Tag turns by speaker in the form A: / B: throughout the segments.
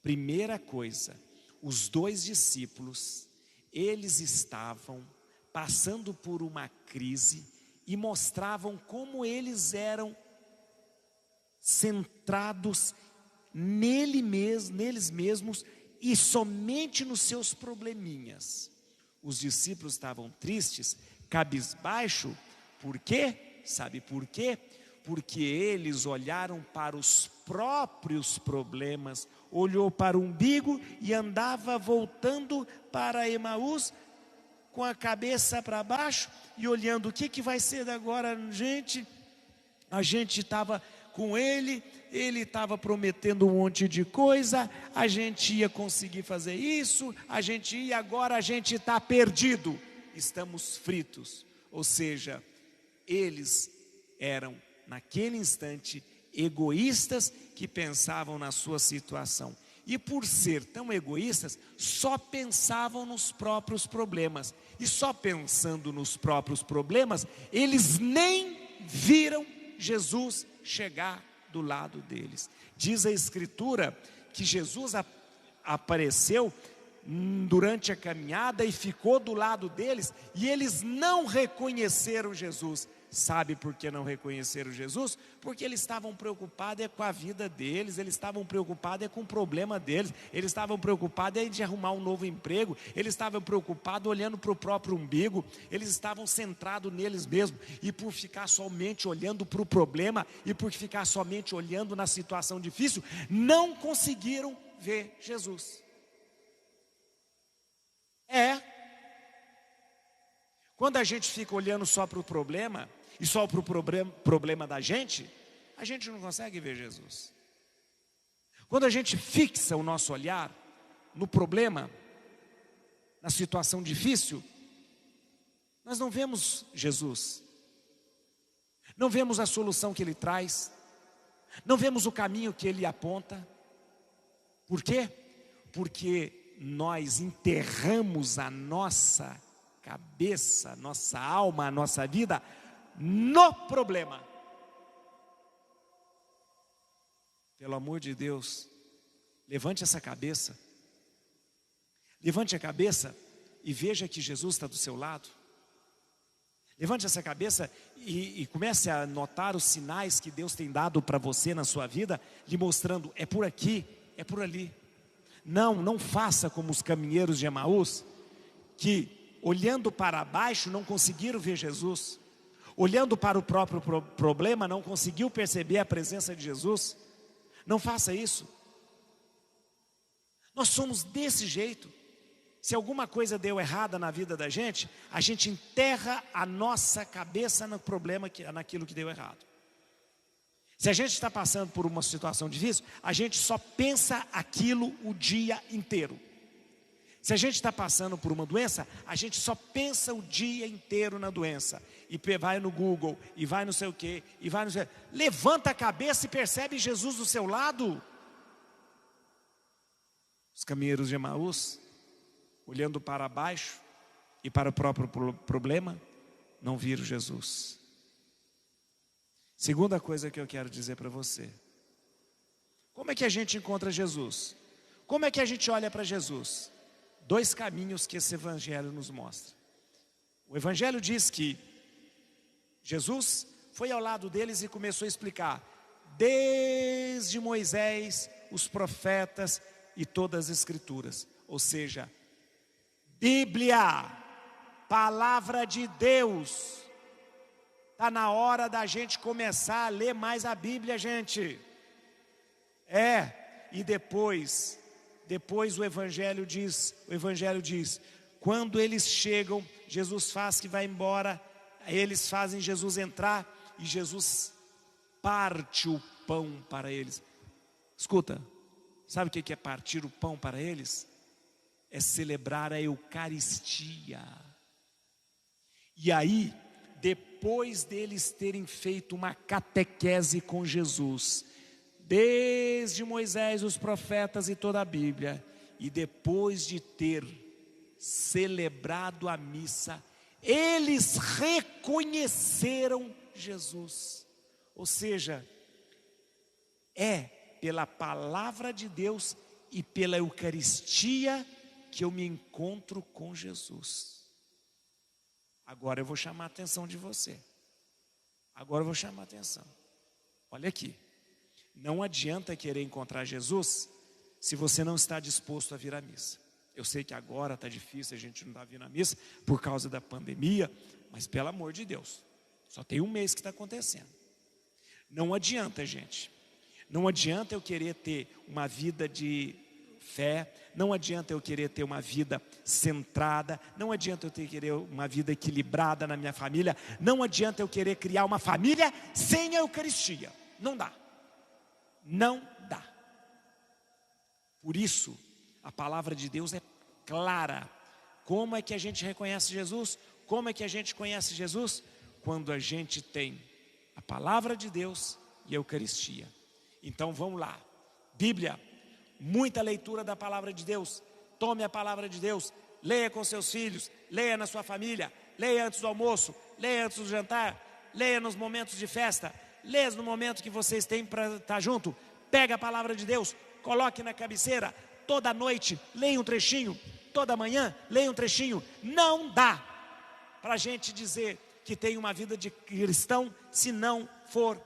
A: Primeira coisa, os dois discípulos, eles estavam passando por uma crise e mostravam como eles eram centrados neles mesmos e somente nos seus probleminhas. Os discípulos estavam tristes, cabisbaixo. Por quê? Sabe por quê? Porque eles olharam para os próprios problemas, olhou para o umbigo e andava voltando para Emaús com a cabeça para baixo e olhando: o que vai ser agora, gente? A gente estava com ele estava prometendo um monte de coisa, a gente ia conseguir fazer isso, agora a gente está perdido, estamos fritos. Ou seja, eles eram naquele instante egoístas que pensavam na sua situação. E por ser tão egoístas, só pensavam nos próprios problemas. E só pensando nos próprios problemas, eles nem viram Jesus chegar do lado deles. Diz a Escritura que Jesus apareceu durante a caminhada e ficou do lado deles, e eles não reconheceram Jesus. Sabe por que não reconheceram Jesus? Porque eles estavam preocupados com a vida deles, eles estavam preocupados com o problema deles, eles estavam preocupados de arrumar um novo emprego, eles estavam preocupados olhando para o próprio umbigo, eles estavam centrados neles mesmos, e por ficar somente olhando para o problema, e por ficar somente olhando na situação difícil, não conseguiram ver Jesus. Quando a gente fica olhando só para o problema, e só para o problema da gente, a gente não consegue ver Jesus. Quando a gente fixa o nosso olhar no problema, na situação difícil, nós não vemos Jesus, não vemos a solução que Ele traz, não vemos o caminho que Ele aponta. Por quê? Porque nós enterramos a nossa cabeça, nossa alma, a nossa vida no problema. Pelo amor de Deus, levante essa cabeça, levante a cabeça e veja que Jesus está do seu lado. Levante essa cabeça e comece a notar os sinais que Deus tem dado para você na sua vida, lhe mostrando: é por aqui, é por ali. Não faça como os caminheiros de Emaús, que olhando para baixo não conseguiram ver Jesus, olhando para o próprio problema não conseguiu perceber a presença de Jesus. Não faça isso. Nós somos desse jeito. Se alguma coisa deu errada na vida da gente, a gente enterra a nossa cabeça no problema, naquilo que deu errado. Se a gente está passando por uma situação difícil, a gente só pensa aquilo o dia inteiro. Se a gente está passando por uma doença, a gente só pensa o dia inteiro na doença. E vai no Google, e vai não sei o quê, e vai não sei o quê. Levanta a cabeça e percebe Jesus do seu lado. Os caminheiros de Emaús, olhando para baixo e para o próprio problema, não viram Jesus. Segunda coisa que eu quero dizer para você: como é que a gente encontra Jesus? Como é que a gente olha para Jesus? Dois caminhos que esse evangelho nos mostra. O evangelho diz que Jesus foi ao lado deles e começou a explicar desde Moisés, os profetas e todas as escrituras. Ou seja, Bíblia, palavra de Deus. Está na hora da gente começar a ler mais a Bíblia, gente. E depois o Evangelho diz, quando eles chegam, Jesus faz que vai embora, eles fazem Jesus entrar, e Jesus parte o pão para eles. Escuta, sabe o que é partir o pão para eles? É celebrar a Eucaristia. E aí, depois deles terem feito uma catequese com Jesus, desde Moisés, os profetas e toda a Bíblia, e depois de ter celebrado a missa, eles reconheceram Jesus. Ou seja, é pela palavra de Deus e pela Eucaristia que eu me encontro com Jesus. Agora eu vou chamar a atenção de você. Agora eu vou chamar a atenção. Olha aqui. Não adianta querer encontrar Jesus se você não está disposto a vir à missa. Eu sei que agora está difícil, a gente não está vindo à missa por causa da pandemia, mas pelo amor de Deus, só tem um mês que está acontecendo. Não adianta, gente. Não adianta eu querer ter uma vida de fé, não adianta eu querer ter uma vida centrada, não adianta eu querer uma vida equilibrada na minha família, não adianta eu querer criar uma família sem a Eucaristia. Não dá. Não dá. Por isso, a palavra de Deus é clara. Como é que a gente reconhece Jesus? Como é que a gente conhece Jesus? Quando a gente tem a palavra de Deus e a Eucaristia. Então vamos lá. Bíblia, muita leitura da palavra de Deus. Tome a palavra de Deus, leia com seus filhos, leia na sua família, leia antes do almoço, leia antes do jantar, leia nos momentos de festa, leia no momento que vocês têm para estar junto. Pega a palavra de Deus, coloque na cabeceira, toda noite, leia um trechinho, toda manhã, leia um trechinho. Não dá para a gente dizer que tem uma vida de cristão se não for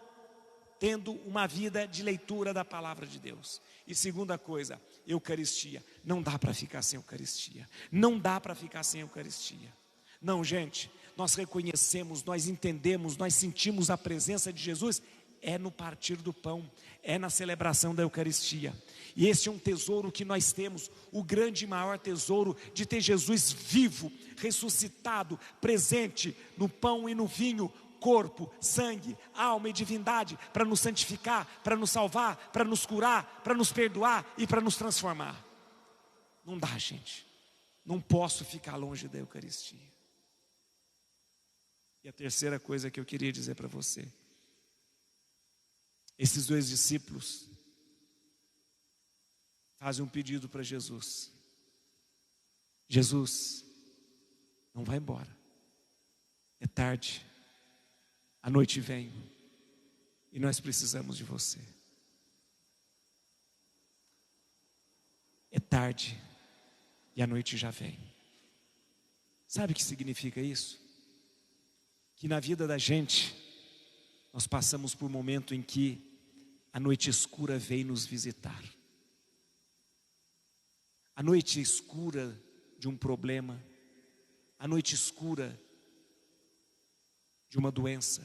A: tendo uma vida de leitura da palavra de Deus. E segunda coisa, Eucaristia. Não dá para ficar sem Eucaristia. Não dá para ficar sem Eucaristia. Não, gente, nós reconhecemos, nós entendemos, nós sentimos a presença de Jesus, é no partir do pão, é na celebração da Eucaristia. E esse é um tesouro que nós temos, o grande e maior tesouro de ter Jesus vivo, ressuscitado, presente no pão e no vinho, corpo, sangue, alma e divindade, para nos santificar, para nos salvar, para nos curar, para nos perdoar e para nos transformar. Não dá, gente. Não posso ficar longe da Eucaristia. E a terceira coisa que eu queria dizer para você: esses dois discípulos fazem um pedido para Jesus. Jesus, não vai embora. É tarde. A noite vem. E nós precisamos de você. É tarde. E a noite já vem. Sabe o que significa isso? Que na vida da gente, nós passamos por um momento em que a noite escura vem nos visitar. A noite escura de um problema, a noite escura de uma doença,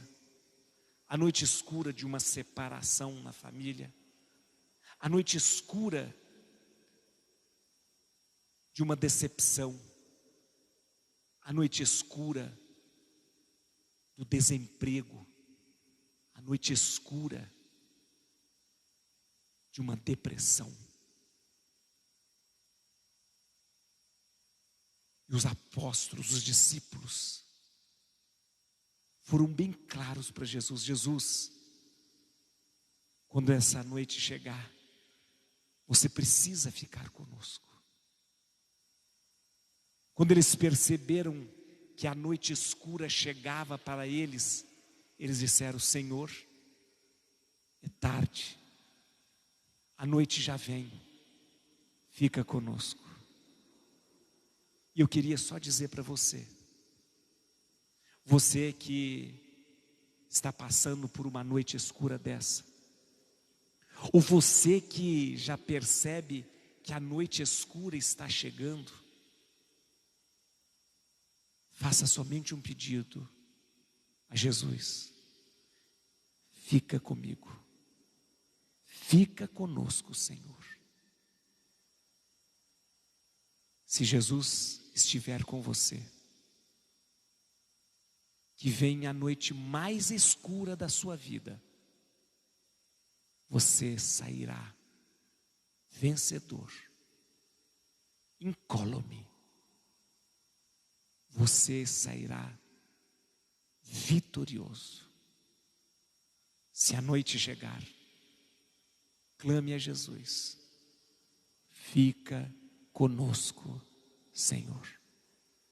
A: a noite escura de uma separação na família, a noite escura de uma decepção, a noite escura do desemprego, a noite escura de uma depressão. E os apóstolos, os discípulos, foram bem claros para Jesus. Jesus, quando essa noite chegar, você precisa ficar conosco. Quando eles perceberam que a noite escura chegava para eles, eles disseram: Senhor, é tarde, a noite já vem, fica conosco. E eu queria só dizer para você, você que está passando por uma noite escura dessa, ou você que já percebe que a noite escura está chegando, faça somente um pedido a Jesus: fica comigo, fica conosco, Senhor. Se Jesus estiver com você, que venha a noite mais escura da sua vida, você sairá vencedor, incólume. Você sairá vitorioso. Se a noite chegar, clame a Jesus: fica conosco, Senhor.